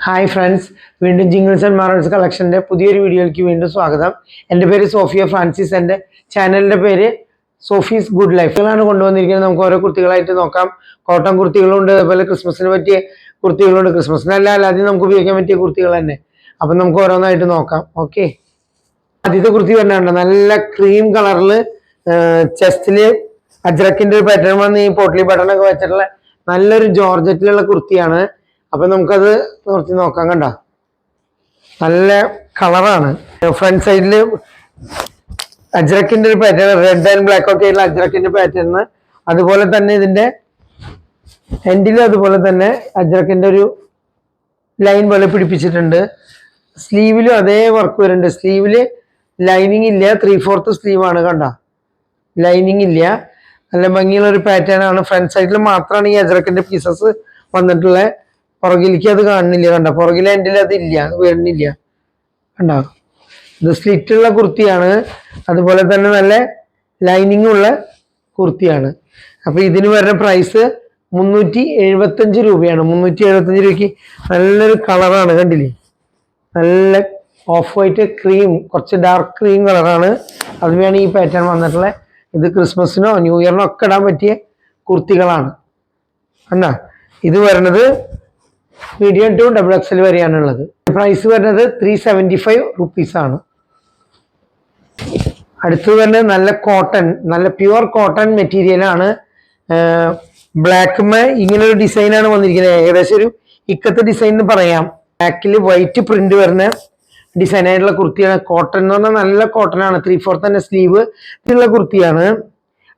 Hi friends, വീണ്ടും jingles and മാറൽസ് കളക്ഷൻ്റെ പുതിയൊരു വീഡിയോയിലേക്ക് വീണ്ടും സ്വാഗതം. എൻ്റെ പേര് സോഫിയ ഫ്രാൻസിസ്. എൻ്റെ ചാനലിൻ്റെ പേര് സോഫീസ് ഗുഡ് ലൈഫുകളാണ് കൊണ്ടുവന്നിരിക്കുന്നത്. നമുക്ക് ഓരോ കുർത്തികളായിട്ട് നോക്കാം. കോട്ടൺ കുർത്തികളുണ്ട്, അതുപോലെ ക്രിസ്മസിന് പറ്റിയ കുർത്തികളുണ്ട്. ക്രിസ്മസിനല്ല, അല്ലാതെ നമുക്ക് ഉപയോഗിക്കാൻ പറ്റിയ കുർത്തികൾ തന്നെ. അപ്പം നമുക്ക് ഓരോന്നായിട്ട് നോക്കാം. ഓക്കെ, ആദ്യത്തെ കുർത്തി പറഞ്ഞുണ്ട് നല്ല ക്രീം കളറിൽ ചെസ്റ്റിൽ അജ്രക്കിൻ്റെ ഒരു പാറ്റേൺ വന്ന് ഈ പോട്ട്ലി ബട്ടണൊക്കെ വെച്ചിട്ടുള്ള നല്ലൊരു ജോർജറ്റിലുള്ള കുർത്തിയാണ്. അപ്പൊ നമുക്കത് നിർത്തി നോക്കാം. കണ്ട നല്ല കളറാണ്. ഫ്രണ്ട് സൈഡില് അജ്രക്കിന്റെ ഒരു പാറ്റേൺ, റെഡ് ആൻഡ് ബ്ലാക്ക് ഒക്കെ ആയിട്ടുള്ള അജ്രക്കിന്റെ പാറ്റേൺ. അതുപോലെ തന്നെ ഇതിന്റെ എൻഡിലും അതുപോലെ തന്നെ അജ്രക്കിന്റെ ഒരു ലൈൻ പോലെ പിടിപ്പിച്ചിട്ടുണ്ട്. സ്ലീവിലും അതേ വർക്ക് വരുന്നുണ്ട്. സ്ലീവില് ലൈനിങ് ഇല്ല, 3/4 സ്ലീവ് ആണ്. കണ്ട ലൈനിങ് ഇല്ല, നല്ല ഭംഗിയുള്ള ഒരു പാറ്റേൺ ആണ്. ഫ്രണ്ട് സൈഡിൽ മാത്രമാണ് ഈ അജ്രക്കിന്റെ പീസസ് വന്നിട്ടുള്ളത്. പുറകിലേക്ക് അത് കാണുന്നില്ല. കണ്ട പുറകിലെ എൻഡിൽ അത് ഇല്ല, അത് വരുന്നില്ല. കണ്ടോ, ഇത് സ്ലിറ്റുള്ള കുർത്തിയാണ്. അതുപോലെ തന്നെ നല്ല ലൈനിങ് ഉള്ള കുർത്തിയാണ്. അപ്പൊ ഇതിന് വരുന്ന പ്രൈസ് 375 രൂപയാണ്. 375 രൂപയ്ക്ക് നല്ലൊരു കളറാണ്. കണ്ടില്ലേ, നല്ല ഓഫ് വൈറ്റ് ക്രീം, കുറച്ച് ഡാർക്ക് ക്രീം കളറാണ്. അതിനാണ് ഈ പാറ്റേൺ വന്നിട്ടുള്ളത്. ഇത് ക്രിസ്മസിനോ ന്യൂ ഇയറിനോ ഒക്കെ ഇടാൻ പറ്റിയ കുർത്തികളാണ്. എന്നാ ഇത് വരുന്നത് മീഡിയം ടു XXL വരെയാണുള്ളത്. പ്രൈസ് വരുന്നത് 375 റുപ്പീസാണ്. അടുത്തത് വരുന്നത് നല്ല കോട്ടൺ, നല്ല പ്യുവർ കോട്ടൺ മെറ്റീരിയലാണ്. ബ്ലാക്ക് ഇങ്ങനൊരു ഡിസൈനാണ് വന്നിരിക്കുന്നത്. ഏകദേശം ഒരു ഇക്കത്തെ ഡിസൈൻ എന്ന് പറയാം. ബ്ലാക്കിൽ വൈറ്റ് പ്രിന്റ് വരുന്ന ഡിസൈനായിട്ടുള്ള കുർത്തിയാണ്. കോട്ടൺ എന്ന് പറഞ്ഞാൽ നല്ല കോട്ടൺ ആണ്. 3/4 തന്നെ സ്ലീവ് ഉള്ള കുർത്തിയാണ്.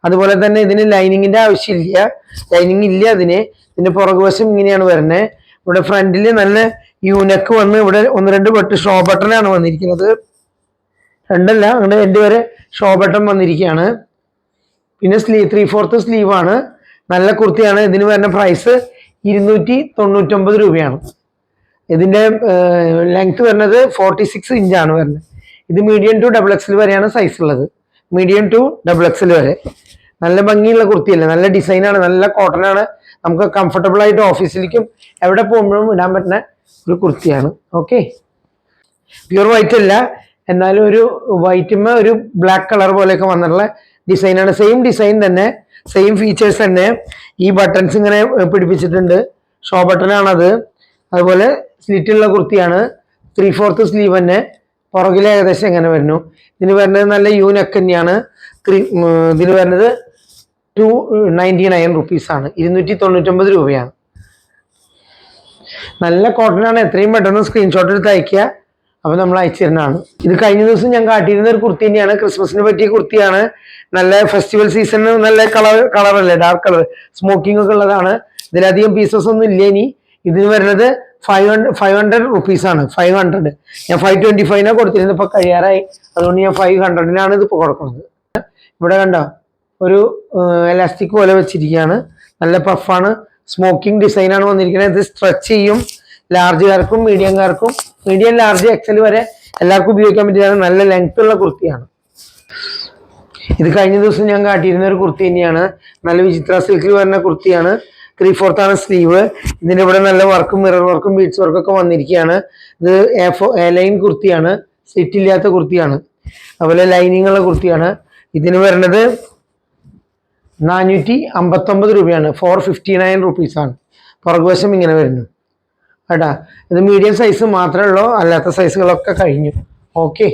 അതുപോലെ തന്നെ ഇതിന് ലൈനിങ്ങിന്റെ ആവശ്യമില്ല, ലൈനിങ് ഇല്ല ഇതിന്. ഇതിന്റെ പുറകുവശം ഇങ്ങനെയാണ് വരുന്നത്. ഇവിടെ ഫ്രണ്ടില് നല്ല യൂനക്ക് വന്ന് ഇവിടെ 1-2 ബട്ട് ഷോ ബട്ടണാണ് വന്നിരിക്കുന്നത്. രണ്ടല്ല, അങ്ങനെ 2 വരെ ഷോ ബട്ടൺ വന്നിരിക്കുകയാണ്. പിന്നെ 3/4 സ്ലീവ് ആണ്. നല്ല കുർത്തിയാണ്. ഇതിന് വരുന്ന പ്രൈസ് 299 രൂപയാണ്. ഇതിന്റെ ലെങ്ത് വരുന്നത് 46 ഇഞ്ചാണ് വരുന്നത്. ഇത് മീഡിയം ടു XXL വരെയാണ് സൈസ് ഉള്ളത്. മീഡിയം ടു XXL വരെ. നല്ല ഭംഗിയുള്ള കുർത്തിയല്ലേ, നല്ല ഡിസൈനാണ്, നല്ല കോട്ടൺ ആണ്. നമുക്ക് കംഫർട്ടബിൾ ആയിട്ട് ഓഫീസിലേക്കും എവിടെ പോകുമ്പോഴും ഇടാൻ പറ്റുന്ന ഒരു കുർത്തിയാണ്. ഓക്കെ, പ്യൂർ വൈറ്റ് അല്ല, എന്നാലും ഒരു വൈറ്റുമ്മ ഒരു ബ്ലാക്ക് കളർ പോലെയൊക്കെ വന്നിട്ടുള്ള ഡിസൈനാണ്. സെയിം ഡിസൈൻ തന്നെ, സെയിം ഫീച്ചേഴ്സ് തന്നെ. ഈ ബട്ടൺസ് ഇങ്ങനെ പിടിപ്പിച്ചിട്ടുണ്ട്, ഷോ ബട്ടണാണത്. അതുപോലെ സ്ലിറ്റുള്ള കുർത്തിയാണ്. 3/4 സ്ലീവ് തന്നെ. പുറകിലെ ഏകദേശം എങ്ങനെ വരുന്നു. ഇതിന് വരുന്നത് നല്ല യൂനക്ക് തന്നെയാണ്. ഇതിന് വരുന്നത് 299 റുപ്പീസാണ്. 299 രൂപയാണ്. നല്ല കോട്ടൺ ആണ്. എത്രയും പെട്ടെന്ന് സ്ക്രീൻഷോട്ട് എടുത്ത് അയക്കുക. അപ്പൊ നമ്മൾ അയച്ചു തരുന്നതാണ്. ഇത് കഴിഞ്ഞ ദിവസം ഞാൻ കാട്ടിയിരുന്ന ഒരു കുർത്തി തന്നെയാണ്. ക്രിസ്മസിന് പറ്റിയ കുർത്തിയാണ്. നല്ല ഫെസ്റ്റിവൽ സീസണിന് നല്ല കളറല്ലേ, ഡാർക്ക് കളർ, സ്മോക്കിംഗ് ഒക്കെ ഉള്ളതാണ്. ഇതിലധികം പീസസ് ഒന്നും ഇല്ല. ഇനി ഇതിന് വരുന്നത് 500 റുപ്പീസാണ്. 500. ഞാൻ 525 കൊടുത്തിരുന്നത്, ഇപ്പൊ കഴിയാറായി. അതുകൊണ്ട് ഞാൻ 500-നാണ് ഇതിപ്പോ കൊടുക്കുന്നത്. ഇവിടെ കണ്ടോ, ഒരു എലാസ്റ്റിക് പോലെ വെച്ചിരിക്കുകയാണ്. നല്ല പഫാണ്, സ്മോക്കിംഗ് ഡിസൈനാണ് വന്നിരിക്കുന്നത്. ഇത് സ്ട്രെച്ച് ചെയ്യും. ലാർജുകാർക്കും മീഡിയം, ലാർജ്, XL വരെ എല്ലാവർക്കും ഉപയോഗിക്കാൻ പറ്റിയതാണ്. നല്ല ലെങ്ത് ഉള്ള കുർത്തിയാണ്. ഇത് കഴിഞ്ഞ ദിവസം ഞാൻ കാട്ടിയിരുന്ന ഒരു കുർത്തി തന്നെയാണ്. നല്ല വിചിത്ര സിൽക്കിൽ വരുന്ന കുർത്തിയാണ്. 3/4 ആണ് സ്ലീവ്. ഇതിൻ്റെ ഇവിടെ നല്ല വർക്കും മിറർ വർക്കും ബീഡ്സ് വർക്കും ഒക്കെ വന്നിരിക്കുകയാണ്. ഇത് A-ലൈൻ കുർത്തിയാണ്, സ്ലിറ്റ് ഇല്ലാത്ത കുർത്തിയാണ്. അതുപോലെ ലൈനിങ് ഉള്ള കുർത്തിയാണ്. ഇതിന് വരുന്നത് 459 രൂപയാണ്. 459 റുപ്പീസാണ്. പുറകുവശം ഇങ്ങനെ വരുന്നു കേട്ടാ. ഇത് മീഡിയം സൈസ് മാത്രമേ ഉള്ളൂ, അല്ലാത്ത സൈസുകളൊക്കെ കഴിഞ്ഞു. ഓക്കെ.